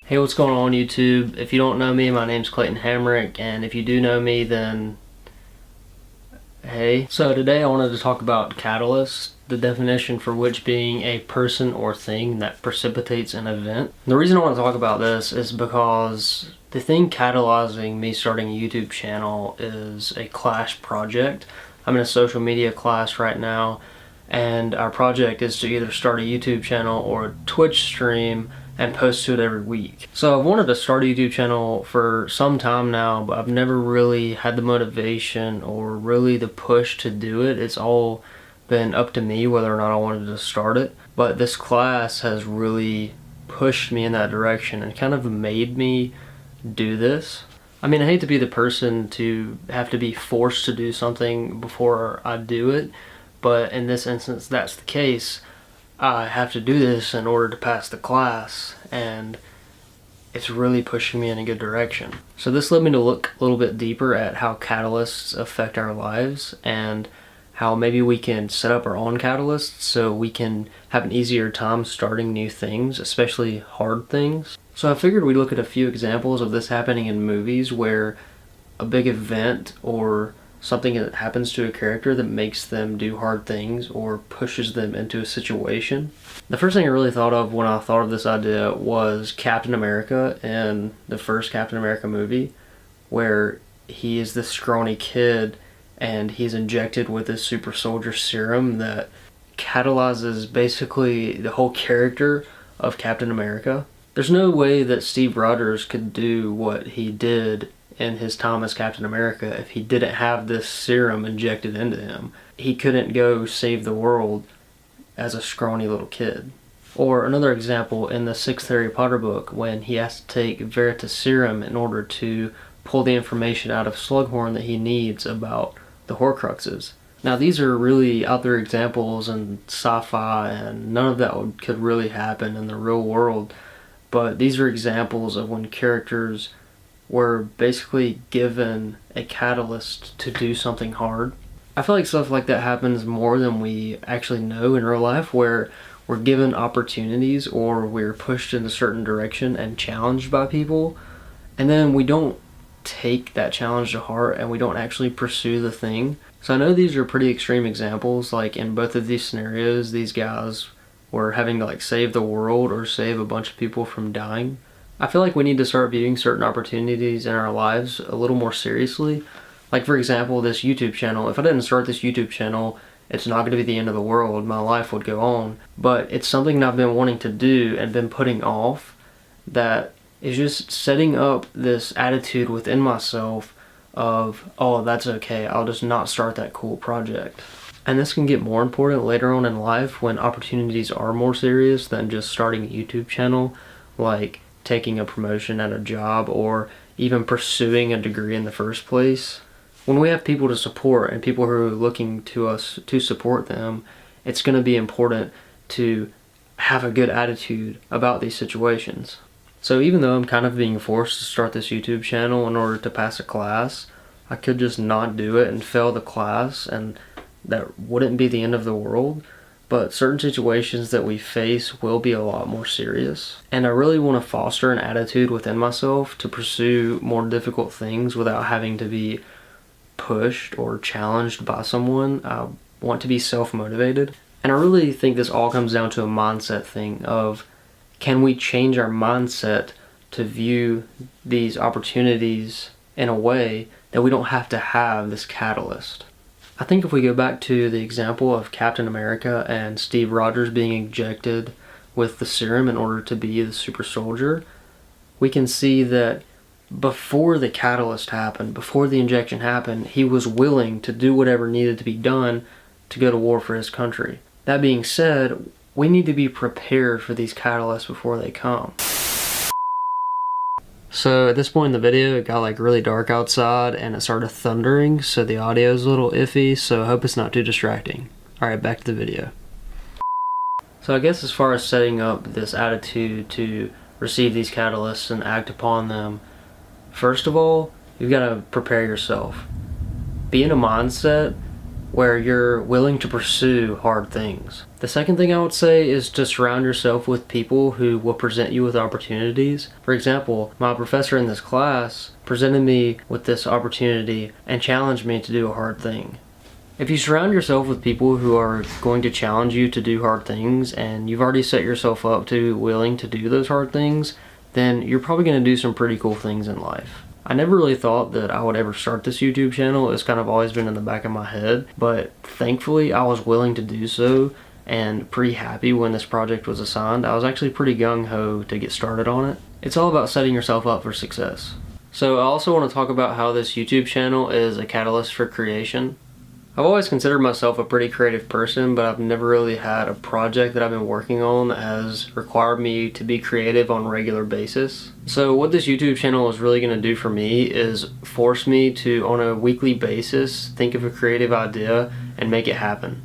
Hey, what's going on YouTube? If you don't know me, my name's Clayton Hamrick, and if you do know me, then hey. So today I wanted to talk about catalyst, the definition for which being a person or thing that precipitates an event. The reason I want to talk about this is because the thing catalyzing me starting a YouTube channel is a class project. I'm in a social media class right now, and our project is to either start a YouTube channel or a Twitch stream and post to it every week. So I've wanted to start a YouTube channel for some time now, but I've never really had the motivation or really the push to do it. It's all been up to me whether or not I wanted to start it. But this class has really pushed me in that direction and kind of made me do this. I mean, I hate to be the person to have to be forced to do something before I do it, but in this instance that's the case. I have to do this in order to pass the class, and it's really pushing me in a good direction. So this led me to look a little bit deeper at how catalysts affect our lives and how maybe we can set up our own catalysts so we can have an easier time starting new things, especially hard things. So I figured we'd look at a few examples of this happening in movies where a big event or something that happens to a character that makes them do hard things or pushes them into a situation. The first thing I really thought of when I thought of this idea was Captain America in the first Captain America movie, where he is this scrawny kid and he's injected with this super soldier serum that catalyzes basically the whole character of Captain America. There's no way that Steve Rogers could do what he did in his time as Captain America if he didn't have this serum injected into him. He couldn't go save the world as a scrawny little kid. Or another example in the 6th Harry Potter book, when he has to take Veritaserum in order to pull the information out of Slughorn that he needs about the Horcruxes. Now these are really out there examples in sci-fi, and none of that could really happen in the real world, but these are examples of when characters were basically given a catalyst to do something hard. I feel like stuff like that happens more than we actually know in real life, where we're given opportunities or we're pushed in a certain direction and challenged by people, and then we don't take that challenge to heart and we don't actually pursue the thing. So I know these are pretty extreme examples. Like in both of these scenarios, these guys were having to save the world or save a bunch of people from dying. I feel like we need to start viewing certain opportunities in our lives a little more seriously. Like for example, this YouTube channel. If I didn't start this YouTube channel, it's not going to be the end of the world. My life would go on. But it's something that I've been wanting to do and been putting off, that is just setting up this attitude within myself of, oh, that's okay, I'll just not start that cool project. And this can get more important later on in life when opportunities are more serious than just starting a YouTube channel, like taking a promotion at a job or even pursuing a degree in the first place. When we have people to support and people who are looking to us to support them, it's going to be important to have a good attitude about these situations. So even though I'm kind of being forced to start this YouTube channel in order to pass a class, I could just not do it and fail the class, and that wouldn't be the end of the world. But certain situations that we face will be a lot more serious. And I really want to foster an attitude within myself to pursue more difficult things without having to be pushed or challenged by someone. I want to be self-motivated. And I really think this all comes down to a mindset thing of, can we change our mindset to view these opportunities in a way that we don't have to have this catalyst? I think if we go back to the example of Captain America and Steve Rogers being injected with the serum in order to be the super soldier, we can see that before the catalyst happened, before the injection happened, he was willing to do whatever needed to be done to go to war for his country. That being said, we need to be prepared for these catalysts before they come. So at this point in the video, it got really dark outside and it started thundering, so the audio is a little iffy, so I hope it's not too distracting. Alright, back to the video. So I guess as far as setting up this attitude to receive these catalysts and act upon them, first of all, you've got to prepare yourself. Be in a mindset where you're willing to pursue hard things. The second thing I would say is to surround yourself with people who will present you with opportunities. For example, my professor in this class presented me with this opportunity and challenged me to do a hard thing. If you surround yourself with people who are going to challenge you to do hard things and you've already set yourself up to willing to do those hard things, then you're probably going to do some pretty cool things in life. I never really thought that I would ever start this YouTube channel. It's kind of always been in the back of my head, but thankfully I was willing to do so and pretty happy when this project was assigned. I was actually pretty gung-ho to get started on it. It's all about setting yourself up for success. So I also want to talk about how this YouTube channel is a catalyst for creation. I've always considered myself a pretty creative person, but I've never really had a project that I've been working on that has required me to be creative on a regular basis. So what this YouTube channel is really going to do for me is force me to, on a weekly basis, think of a creative idea and make it happen.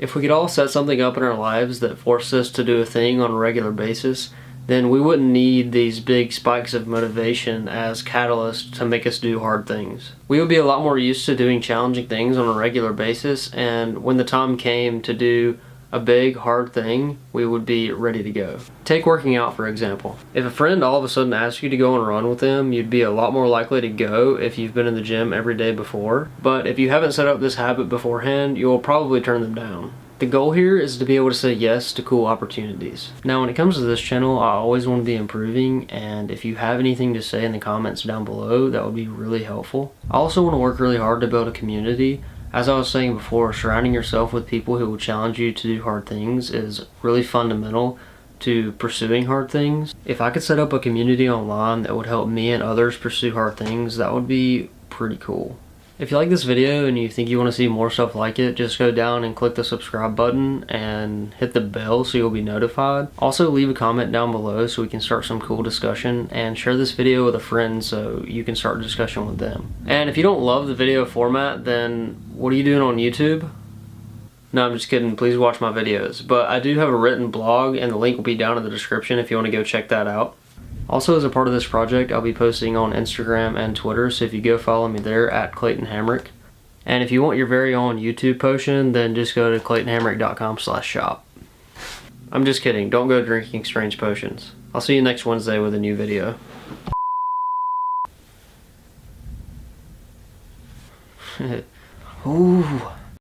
If we could all set something up in our lives that forced us to do a thing on a regular basis, then we wouldn't need these big spikes of motivation as catalysts to make us do hard things. We would be a lot more used to doing challenging things on a regular basis, and when the time came to do a big, hard thing, we would be ready to go. Take working out, for example. If a friend all of a sudden asked you to go and run with them, you'd be a lot more likely to go if you've been in the gym every day before. But if you haven't set up this habit beforehand, you'll probably turn them down. The goal here is to be able to say yes to cool opportunities. Now when it comes to this channel, I always want to be improving, and if you have anything to say in the comments down below, that would be really helpful. I also want to work really hard to build a community. As I was saying before, surrounding yourself with people who will challenge you to do hard things is really fundamental to pursuing hard things. If I could set up a community online that would help me and others pursue hard things, that would be pretty cool. If you like this video and you think you want to see more stuff like it, just go down and click the subscribe button and hit the bell so you'll be notified. Also leave a comment down below so we can start some cool discussion, and share this video with a friend so you can start a discussion with them. And if you don't love the video format, then what are you doing on YouTube? No, I'm just kidding. Please watch my videos. But I do have a written blog, and the link will be down in the description if you want to go check that out. Also, as a part of this project, I'll be posting on Instagram and Twitter, so if you go follow me there at Clayton Hamrick. And if you want your very own YouTube potion, then just go to claytonhamrick.com/shop. I'm just kidding. Don't go drinking strange potions. I'll see you next Wednesday with a new video. Ooh.